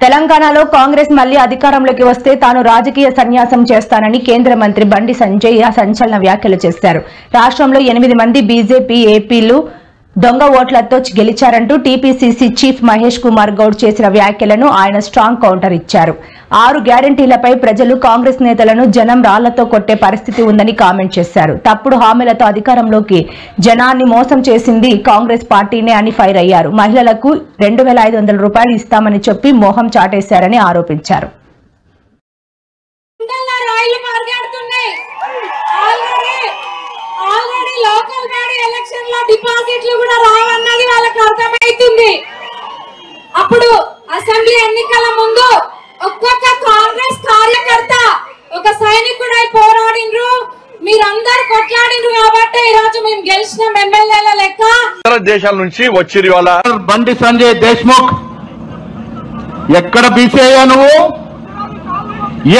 తెలంగాణలో కాంగ్రెస్ మళ్లీ అధికారంలోకి వస్తే తాను రాజకీయ సన్యాసం చేస్తానని కేంద్ర మంత్రి బండి సంజయ్ సంచలన వ్యాఖ్యలు చేశారు. రాష్ట్రంలో 8 మంది బీజేపీ ఏపీలు దొంగ ఓట్లతో గెలిచారంటూ టీపీసీసీ చీఫ్ మహేష్ కుమార్ గౌడ్ చేసిన వ్యాఖ్యలను ఆయన స్ట్రాంగ్ కౌంటర్ ఇచ్చారు. 6 గ్యారంటీలపై ప్రజలు కాంగ్రెస్ నేతలను జనం రాళ్లతో కొట్టే పరిస్థితి ఉందని కామెంట్ చేశారు. తప్పుడు హామీలతో అధికారంలోకి జనాన్ని మోసం చేసింది కాంగ్రెస్ పార్టీనే అని ఫైర్ అయ్యారు. మహిళలకు 2500 రూపాయలు ఇస్తామని చెప్పి మోహం చాటేశారని ఆరోపించారు. లోకల్ బాడీ ఎలక్షన్ లో డిపాజిట్లు కూడా రావన్నది వాళ్ళకి అర్థమైతుంది. అప్పుడు అసెంబ్లీ ఎన్నికల ముందు ఒక్కొక్క కాంగ్రెస్ కార్యకర్త ఒక సైనికుడై పోరాడిండ్రు. మీరందరూ కొట్లాడిండ్రు కాబట్టి ఈ రోజు మేము గెలిచిన ఎమ్మెల్యేల లెక్క. ఇతర దేశాల నుంచి వచ్చిరి వాళ్ళ బండి సంజయ్ దేశ్ముఖ్ ఎక్కడ బీసీ అయ్యా నువ్వు?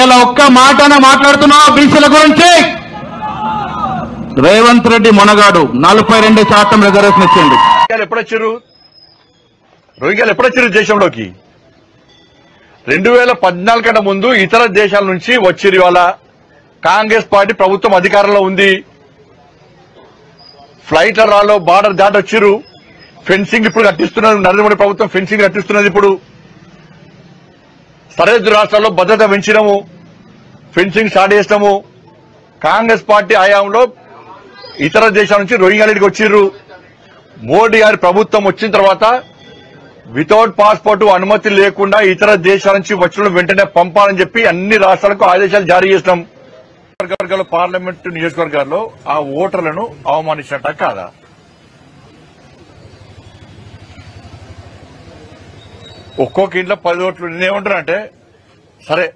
ఇలా ఒక్క మాటన మాట్లాడుతున్నావు బీసీల గురించి? రేవంత్ రెడ్డి మొనగాడు 42% రిజర్వేషన్ ఇచ్చింది. ఎప్పుడొచ్చారు రోహింగ్యాలు ఎప్పుడొచ్చారు దేశంలోకి? 2014 కంటే ముందు ఇతర దేశాల నుంచి వచ్చిరి వాళ్ళ కాంగ్రెస్ పార్టీ ప్రభుత్వం అధికారంలో ఉంది. ఫ్లైట్ల రాలో బార్డర్ దాటి వచ్చిరు. ఫెన్సింగ్ ఇప్పుడు కట్టిస్తున్నారు. నరేంద్ర మోడీ ప్రభుత్వం ఫెన్సింగ్ కట్టిస్తున్నది. ఇప్పుడు సరిహద్దు రాష్ట్రాల్లో భద్రత పెంచినాము, ఫెన్సింగ్ స్టార్ట్ చేసినాము. కాంగ్రెస్ పార్టీ హయాంలో ఇతర దేశాల నుంచి రోహింగ్యాలకి వచ్చిర్రు. మోడీ గారి ప్రభుత్వం వచ్చిన తర్వాత వితౌట్ పాస్పోర్ట్ అనుమతి లేకుండా ఇతర దేశాల నుంచి వచ్చిన వెంటనే పంపాలని చెప్పి అన్ని రాష్ట్రాలకు ఆదేశాలు జారీ చేసినాం. పార్లమెంట్ నియోజకవర్గాల్లో ఆ ఓటర్లను అవమానించినట్ట కాదా? ఒక్కొక్క ఇంట్లో 10 ఓట్లు. నేనేమంటానంటే సరే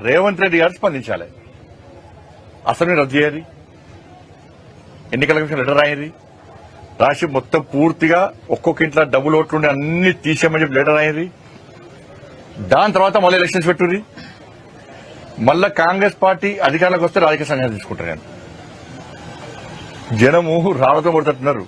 రేవంత్ రెడ్డి గారు స్పందించాలి. అసెంబ్లీ రద్దు చేయాలి, ఎన్నికల కమిషన్ లెటర్ రాయింది, రాసి మొత్తం పూర్తిగా ఒక్కొక్క ఇంట్లో డబుల్ ఓట్లుండి అన్ని తీసేయమని చెప్పి లెటర్ అయింది. దాని తర్వాత మళ్ళీ ఎలక్షన్స్ పెట్టుది. మళ్ళా కాంగ్రెస్ పార్టీ అధికారంలోకి వస్తే రాజకీయ సంఘాలు తీసుకుంటారు. జనము రాళ్లతో కొడుతున్నారు.